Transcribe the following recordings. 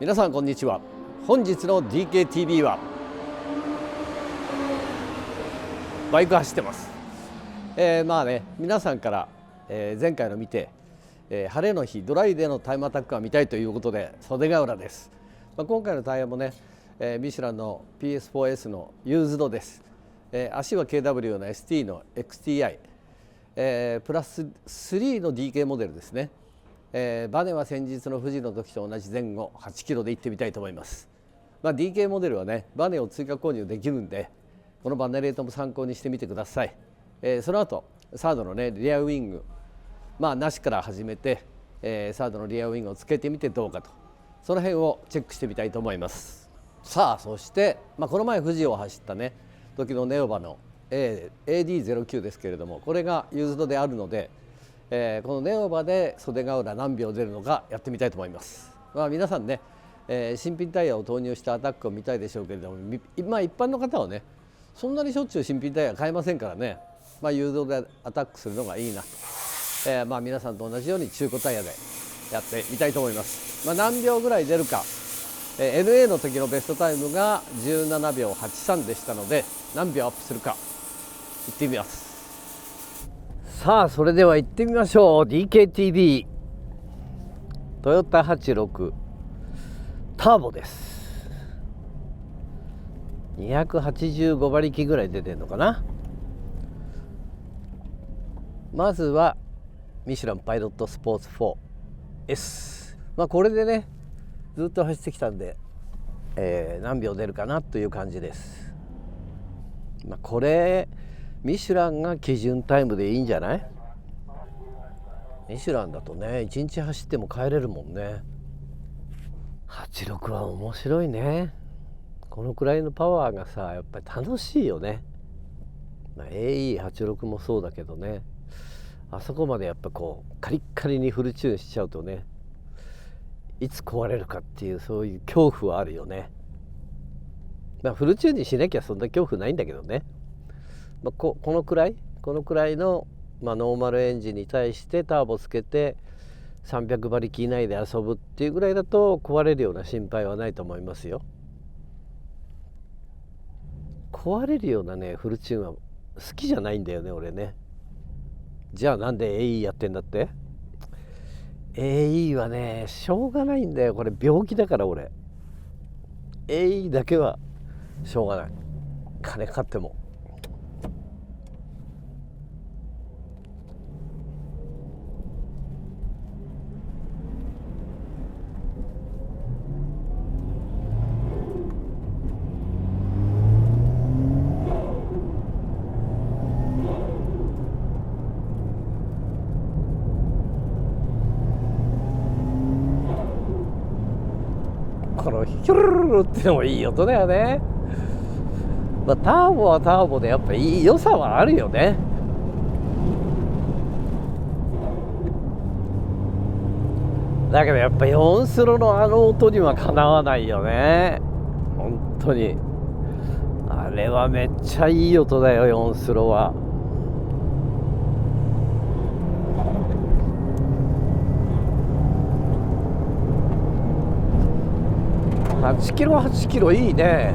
皆さんこんにちは。本日の DKTV はバイク走ってます。皆さんから、前回の見て、晴れの日ドライでのタイムアタックが見たいということで袖ヶ浦です。今回のタイヤもね、ミシュランの PS4S のユーズドです。足は KW の ST の XTI、プラス3の DK モデルですね。バネは先日の富士の時と同じ前後8キロで行ってみたいと思います。DK モデルはねバネを追加購入できるんで、このバネレートも参考にしてみてください。その後サードのねリアウィングなしから始めて、サードのリアウィングをつけてみてどうかと、その辺をチェックしてみたいと思います。さあそして、この前富士を走ったね時のネオバの、AD09 ですけれども、これがユーズドであるので、このネオバで袖ヶ浦何秒出るのかやってみたいと思います。皆さんね、新品タイヤを投入したアタックを見たいでしょうけれども、一般の方はねそんなにしょっちゅう新品タイヤ買えませんからね、ユーズドでアタックするのがいいなと、皆さんと同じように中古タイヤでやってみたいと思います。何秒ぐらい出るか、NA の時のベストタイムが17秒83でしたので、何秒アップするか行ってみます。さあそれでは行ってみましょう。 DKTV トヨタ86ターボです。285馬力ぐらい出てるのかな。まずはミシュランパイロットスポーツ 4S、これでねずっと走ってきたんで、何秒出るかなという感じです。これミシュランが基準タイムでいいんじゃない？ミシュランだとね1日走っても帰れるもんね。86は面白いね。このくらいのパワーがさやっぱり楽しいよね。AE86 もそうだけどね、あそこまでやっぱこうカリッカリにフルチューンしちゃうとね、いつ壊れるかっていうそういう恐怖はあるよね。フルチューンにしなきゃそんな恐怖ないんだけどね。このくらいの、ノーマルエンジンに対してターボつけて300馬力以内で遊ぶっていうぐらいだと壊れるような心配はないと思いますよ。壊れるようなねフルチューンは好きじゃないんだよね俺ね。じゃあなんで AE やってんだって。 AE はねしょうがないんだよ、これ病気だから。俺 AE だけはしょうがない、金かかっても。このヒュルルルってのもいい音だよね。ターボはターボでやっぱいい良さはあるよね。だけどやっぱ4スロのあの音にはかなわないよね。本当にあれはめっちゃいい音だよ4スロは。8キロいいね。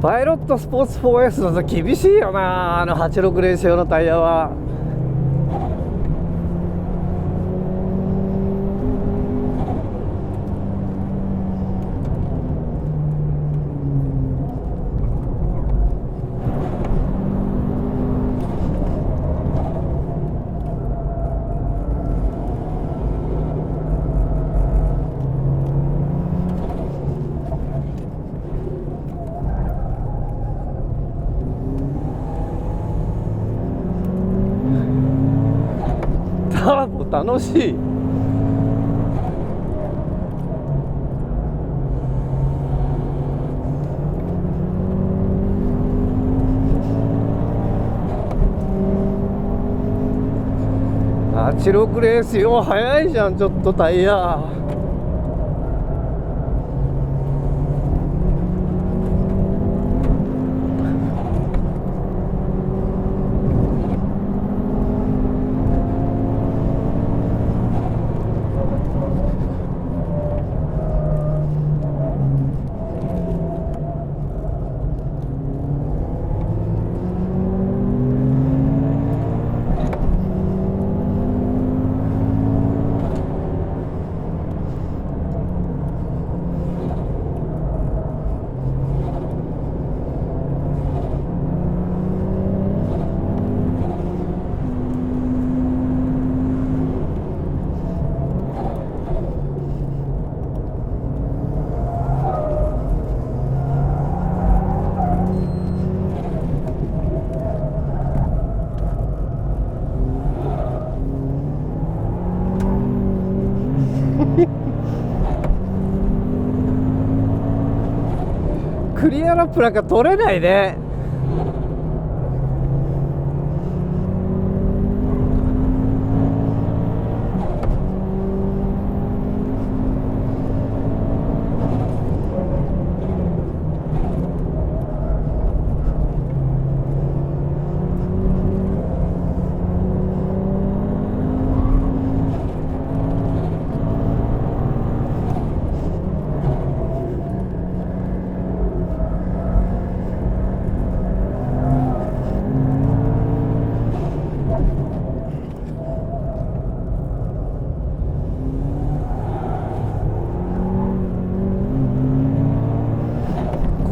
パイロットスポーツ 4S だと厳しいよな、あの86レース用のタイヤは。楽しい。86レースよ、早いじゃん。ちょっとタイヤクリアラップなんか取れないね。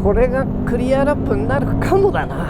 これがクリアラップになるかもだな。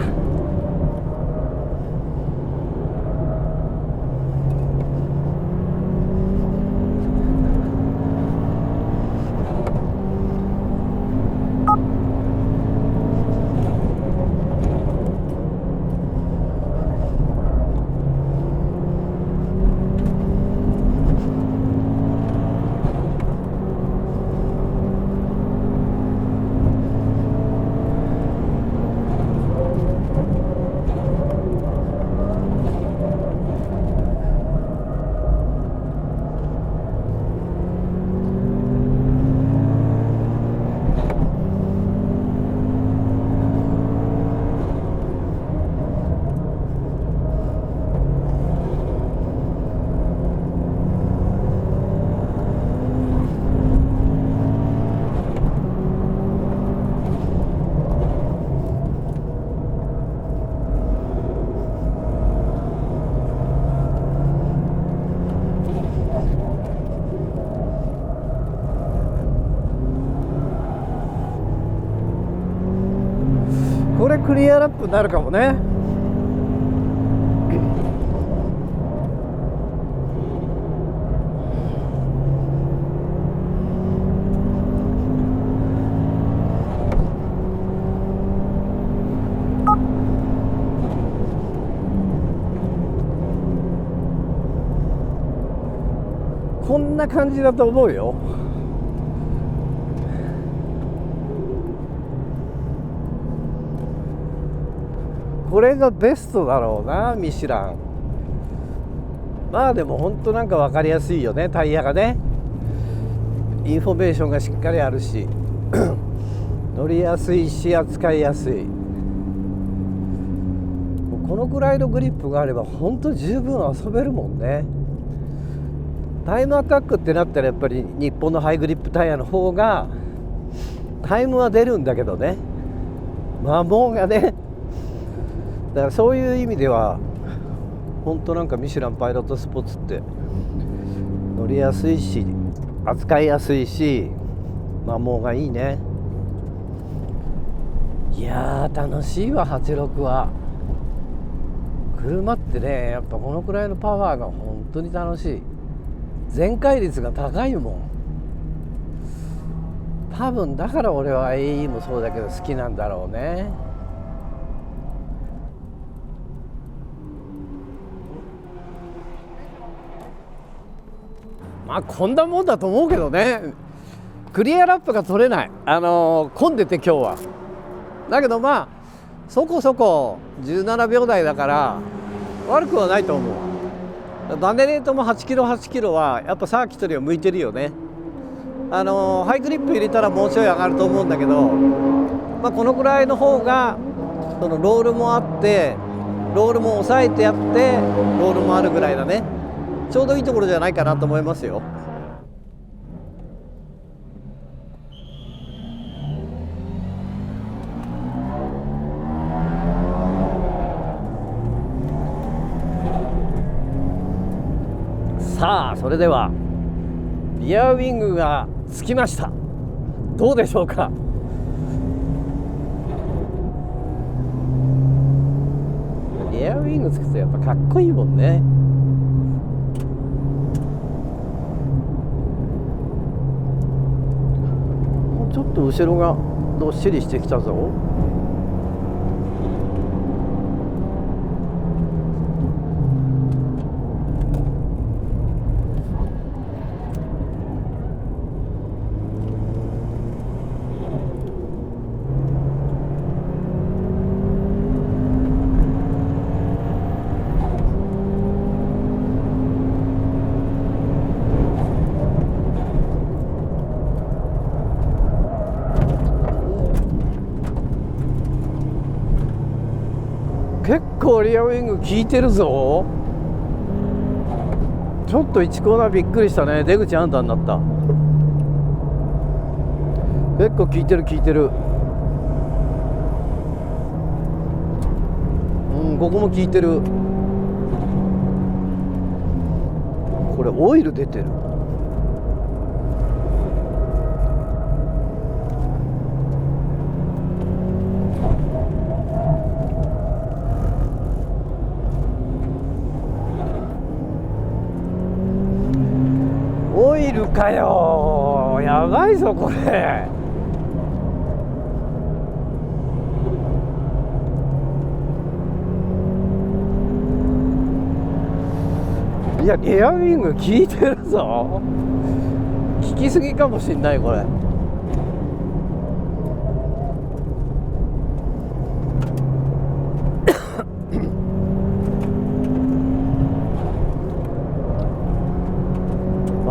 これクリアラップになるかもね。こんな感じだと思うよ。これがベストだろうな、ミシュラン。まあでも本当なんか分かりやすいよね、タイヤがね。インフォメーションがしっかりあるし乗りやすいし扱いやすい。このくらいのグリップがあれば本当十分遊べるもんね。タイムアタックってなったらやっぱり日本のハイグリップタイヤの方がタイムは出るんだけどね、摩耗がね。だからそういう意味では本当なんかミシュランパイロットスポーツって乗りやすいし扱いやすいし摩耗がいいね。いやー楽しいわ、86は。車ってね、やっぱこのくらいのパワーが本当に楽しい。全開率が高いもん。多分だから俺は AE もそうだけど好きなんだろうね。まあこんなもんだと思うけどね。クリアラップが取れない、混んでて今日は。だけどまあそこそこ17秒台だから悪くはないと思う。バネレートも8キロ8キロはやっぱサーキットには向いてるよね。ハイグリップ入れたらもうちょい上がると思うんだけど、まあ、このくらいの方がそのロールもあってロールも抑えてやってロールもあるぐらいだね。ちょうどいいところじゃないかなと思いますよ。さあそれではリアウィングがつきました。どうでしょうか。リアウィングつくとやっぱかっこいいもんね。もうちょっと後ろがどっしりしてきたぞ。結構リアウィング効いてるぞ。ちょっと1コーナーびっくりしたね。出口アンダーになった。結構効いてる効いてる。ここも効いてる。これオイル出てる。オイルかよ、やばいぞこれ。いやリアウィング効いてるぞ。効きすぎかもしんないこれ。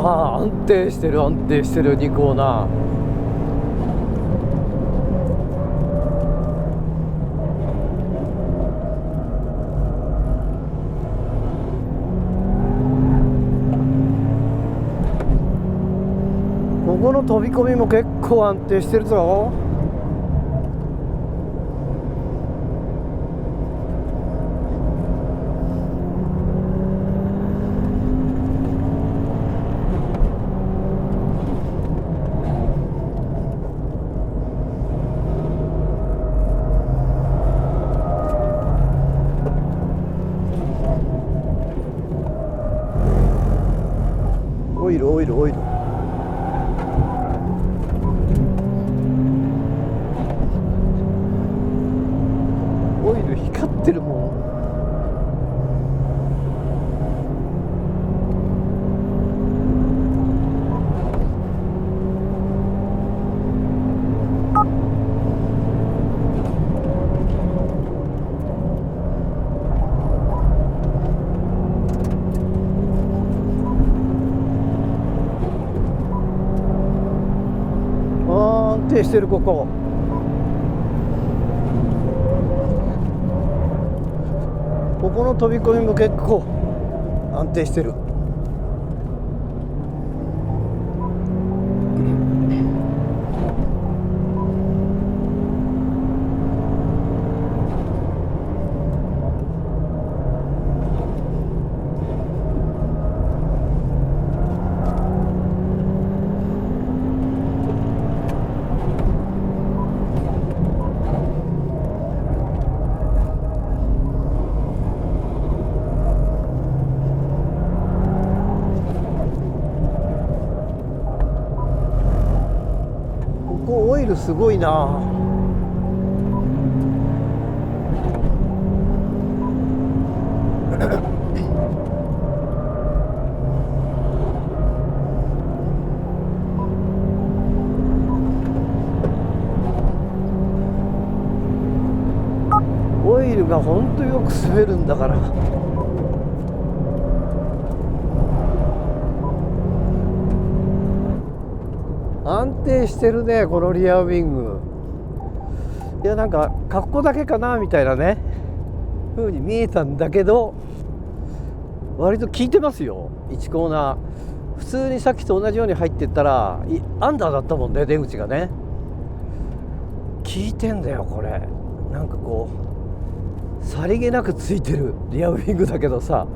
安定してる安定してる2コーナー。ここの飛び込みも結構安定してるぞ。オイルオイルオイル。オイル光ってるもん。安定してるここ。ここの飛び込みも結構安定してる。オイルすごいな。ルがほんとよく滑るんだから。安定してるね、このリアウィング。いや、なんか格好だけかなみたいなね風に見えたんだけど、割と効いてますよ。1コーナー普通にさっきと同じように入ってったらアンダーだったもんね、出口がね。効いてんだよこれ。なんかこうさりげなくついてるリアウィングだけどさ、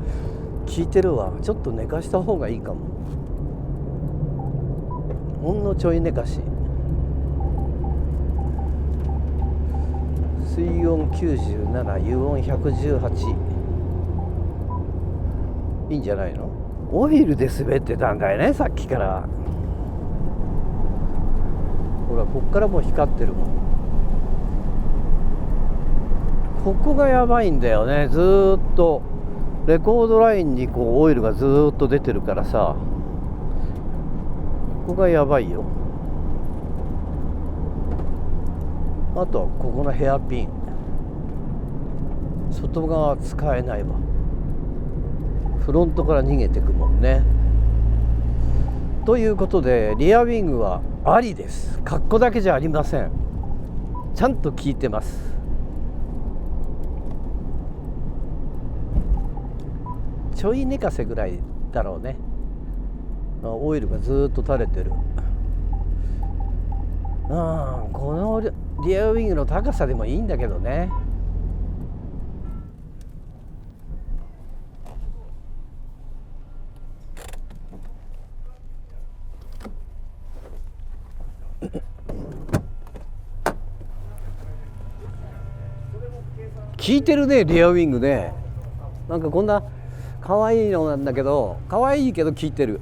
効いてるわ。ちょっと寝かした方がいいかも。ほんのちょい寝かし。水温97、油温118。いいんじゃないの。オイルで滑ってたんだよね、さっきから。ほら、こっからもう光ってるもん。ここがやばいんだよね。ずーっとレコードラインにこうオイルがずーっと出てるからさ、ここがやばいよ。あとここのヘアピン、外側使えないわ。フロントから逃げてくもんね。ということでリアウィングはありです。かっこだけじゃありません。ちゃんと効いてます。ちょい寝かせぐらいだろうね。オイルがずっと垂れてる。このリアウィングの高さでもいいんだけどね。効いてるね、リアウィングね。なんかこんな可愛いのなんだけど、可愛いけど効いてる。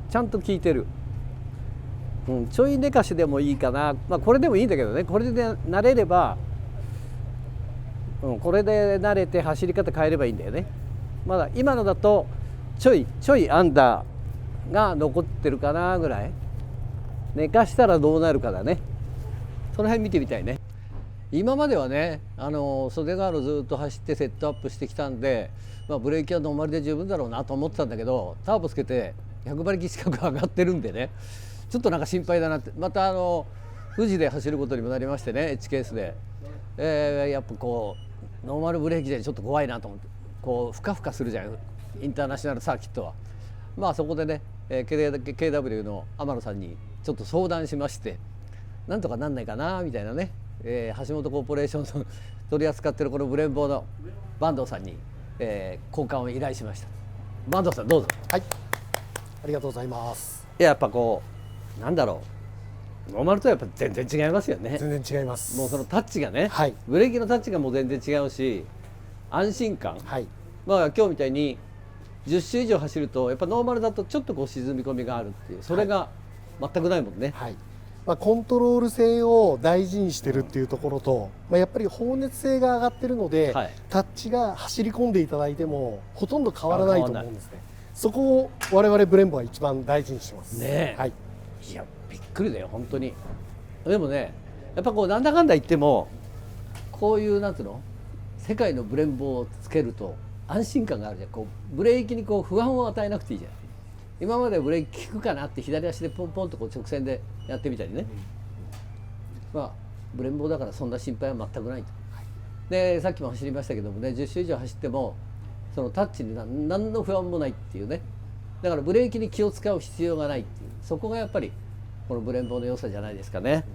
ちゃんと効いてる。ちょい寝かしでもいいかな。これでもいいんだけどね。これで慣れれば、これで慣れて走り方変えればいいんだよね。まだ今のだとちょいアンダーが残ってるかなぐらい。寝かしたらどうなるかだね。その辺見てみたいね。今まではね、袖ヶ浦ずっと走ってセットアップしてきたんで、ブレーキはノーマルで十分だろうなと思ってたんだけど、ターボつけて100馬力近く上がってるんでね、ちょっとなんか心配だなって。また富士で走ることにもなりましてね、Hケースで、やっぱこうノーマルブレーキでちょっと怖いなと思って、こうふかふかするじゃん、インターナショナルサーキットは。そこでね、KW の天野さんにちょっと相談しまして、なんとかなんないかなみたいなね、橋本コーポレーションの取り扱ってるこのブレンボーの坂東さんに、交換を依頼しました。坂東さんどうぞ。はい、ありがとうございます。やっぱこうなんだろう、ノーマルとやっぱ全然違いますよね。全然違います。もうそのタッチがね、はい、ブレーキのタッチがもう全然違うし、安心感、はい、今日みたいに10周以上走るとやっぱノーマルだとちょっとこう沈み込みがあるっていう、それが全くないもんね。はい、コントロール性を大事にしてるっていうところと、やっぱり放熱性が上がってるので、タッチが走り込んでいただいてもほとんど変わらないと思うんですね。そこを我々ブレンボは一番大事にしてますね。はい、いやびっくりだよ本当に。でもね、やっぱこうなんだかんだ言ってもこういうなんていうの、世界のブレンボをつけると安心感があるじゃん。こうブレーキにこう不安を与えなくていいじゃん。今までブレーキ効くかなって左足でポンポンとこう直線でやってみたりね、ブレンボーだからそんな心配は全くないと。でさっきも走りましたけどもね、10周以上走ってもそのタッチに何の不安もないっていうね。だからブレーキに気を使う必要がないっていう、そこがやっぱりこのブレンボーの良さじゃないですかね。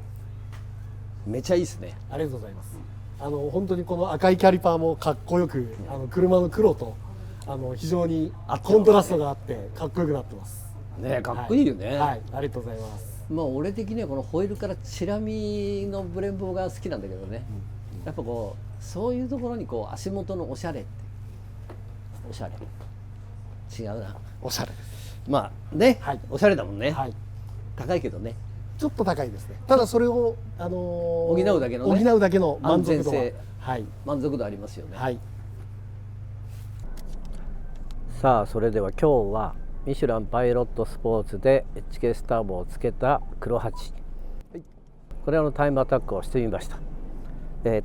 めちゃいいですね。ありがとうございます。本当にこの赤いキャリパーもかっこよく、車の黒と非常にコントラストがあってかっこよくなってますね。かっこいいよね。はい、ありがとうございます。俺的にはこのホイールからチラ見のブレンボーが好きなんだけどね、やっぱこうそういうところにこう足元のおしゃれって、おしゃれ違うな、おしゃれです。ね、はい、おしゃれだもんね、はい、高いけどね、ちょっと高いですね。ただそれを、補うだけのね、補うだけの満足度は安全性、はい、満足度ありますよね。はい、さあそれでは今日はミシュランパイロットスポーツで HK ターボをつけた黒8、これタイムアタックをしてみました。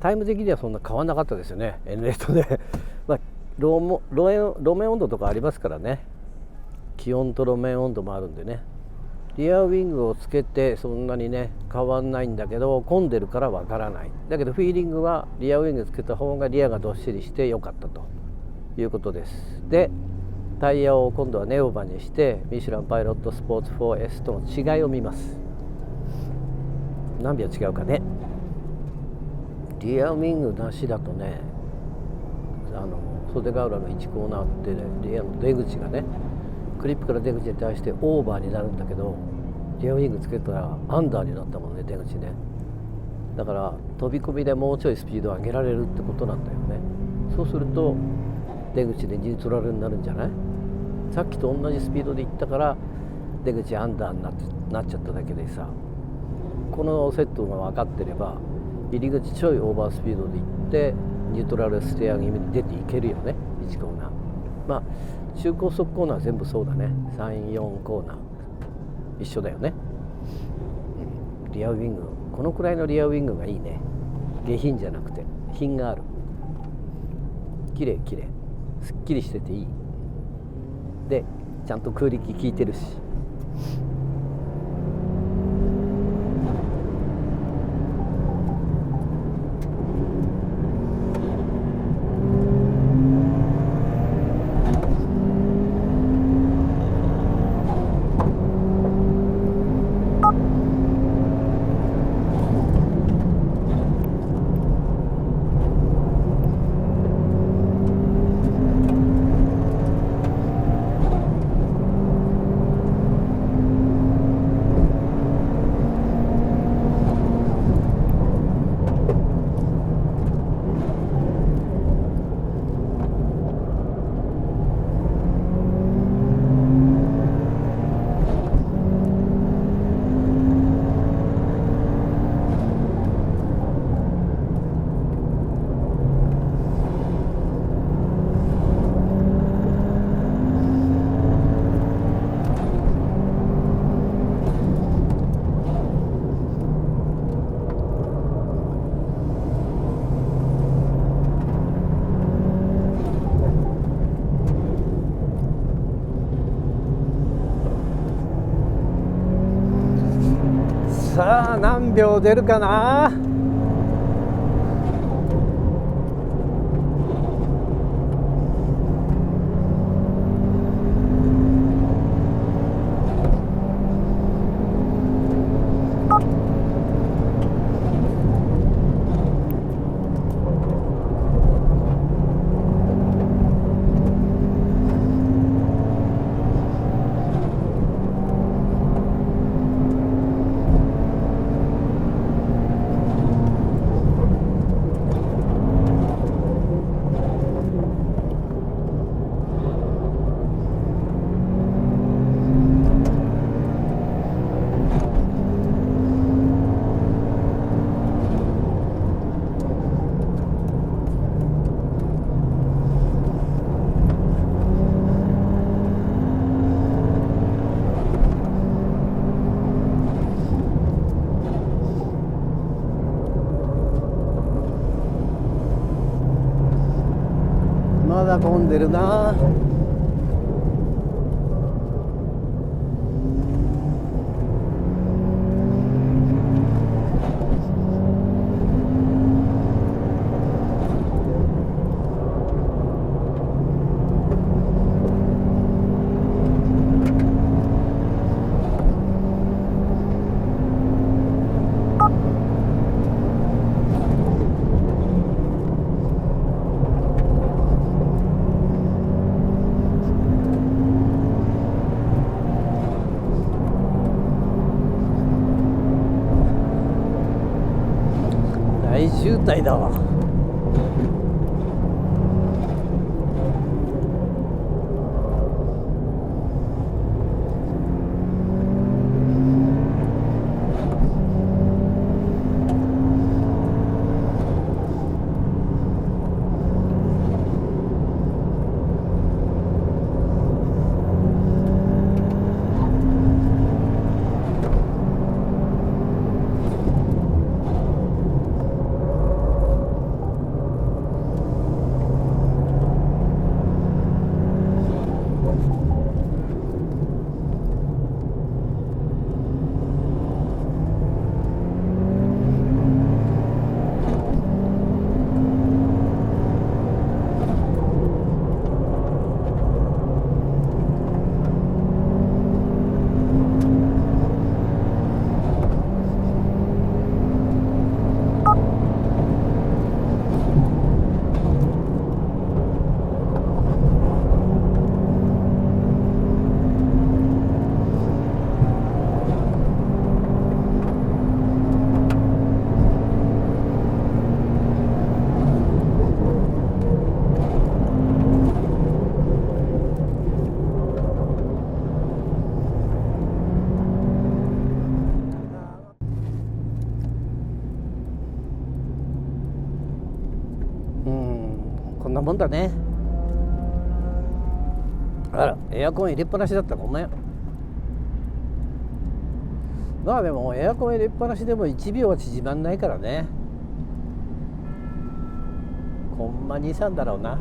タイム的にはそんな変わらなかったですよね、N レートでまあ路面温度とかありますからね、気温と路面温度もあるんでね。リアウィングをつけてそんなにね変わんないんだけど、混んでるからわからない。だけどフィーリングはリアウィングつけた方がリアがどっしりして良かったということです。でタイヤを今度はネオバにしてミシュランパイロットスポーツ 4S との違いを見ます。何秒違うかね。リアウィングなしだとね、袖ヶ浦の1コーナーってね、リアの出口がね、クリップから出口に対してオーバーになるんだけど、リアウィングつけたらアンダーになったもんね、出口ね。だから飛び込みでもうちょいスピードを上げられるってことなんだよね。そうすると出口でニュートラルになるんじゃない？さっきと同じスピードで行ったから出口アンダーになっちゃっただけでさ、このセットが分かってれば入り口ちょいオーバースピードで行ってニュートラルステア気味に出ていけるよね、1コーナー。まあ中高速コーナーは全部そうだね。3、4コーナー一緒だよね。リアウィング、このくらいのリアウィングがいいね。下品じゃなくて品がある。綺麗すっきりしてていい。でちゃんと空力効いてるし。さあ何秒出るかな。まだ混んでるな。大渋滞だわ。なもんだね。あら、エアコン入れっぱなしだった。ごめん。まあでもエアコン入れっぱなしでも1秒は縮まんないからね。ほんまに3だろうな。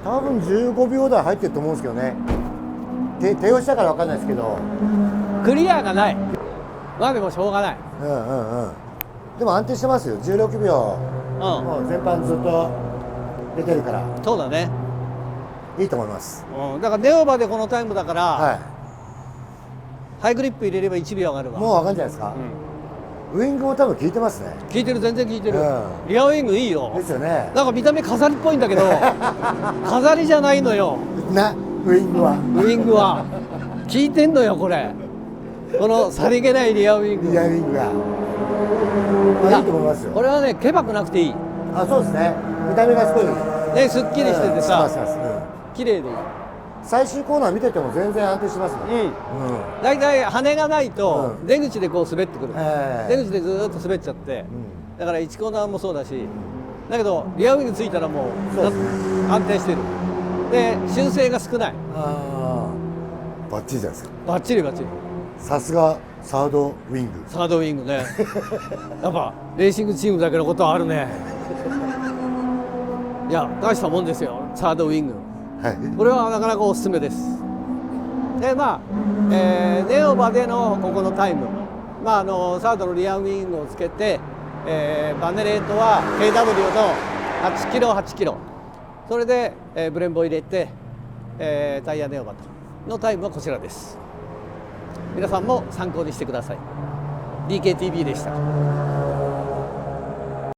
多分15秒台入ってると思うんですけどね。手押したから分かんないですけど、クリアがない。まあでもしょうがない。でも安定してますよ。16秒、もう全般ずっと出てるからそうだね。いいと思います。だからネオバでこのタイムだから、はハイグリップ入れれば1秒上がるわ。もう分かんじゃないですか。ウイングも多分効いてますね。効いてる、全然効いてる。リアウイングいいよ。ですよね。なんか見た目飾りっぽいんだけど飾りじゃないのよ。ウイングはウイングは効いてんのよ、これ。このさりげないリアウイング。リアウイングがいいと思いますよ。これはね、けばくなくていい。そうですね。見た目がすごいね、すっきりしててさ、綺麗でいい。最終コーナー見てても全然安定しますね。だいたい羽がないと出口でこう滑ってくる、出口でずーっと滑っちゃって、だから1コーナーもそうだし、だけどリアウイングついたらもう安定してる。で、修正が少ない。バッチリじゃないですか。バッチリバッチリ。さすがサードウイング。サードウイングねやっぱレーシングチームだけのことはあるね。いや、大したもんですよ、サードウイング。これはなかなかおすすめです。で、まあ、ネオバでのここのタイム、まあ、サードのリアウイングをつけて、バネレートは KW の8キロ8キロ、それで、ブレンボ入れて、タイヤネオバとのタイムはこちらです。皆さんも参考にしてください。DKTV でした。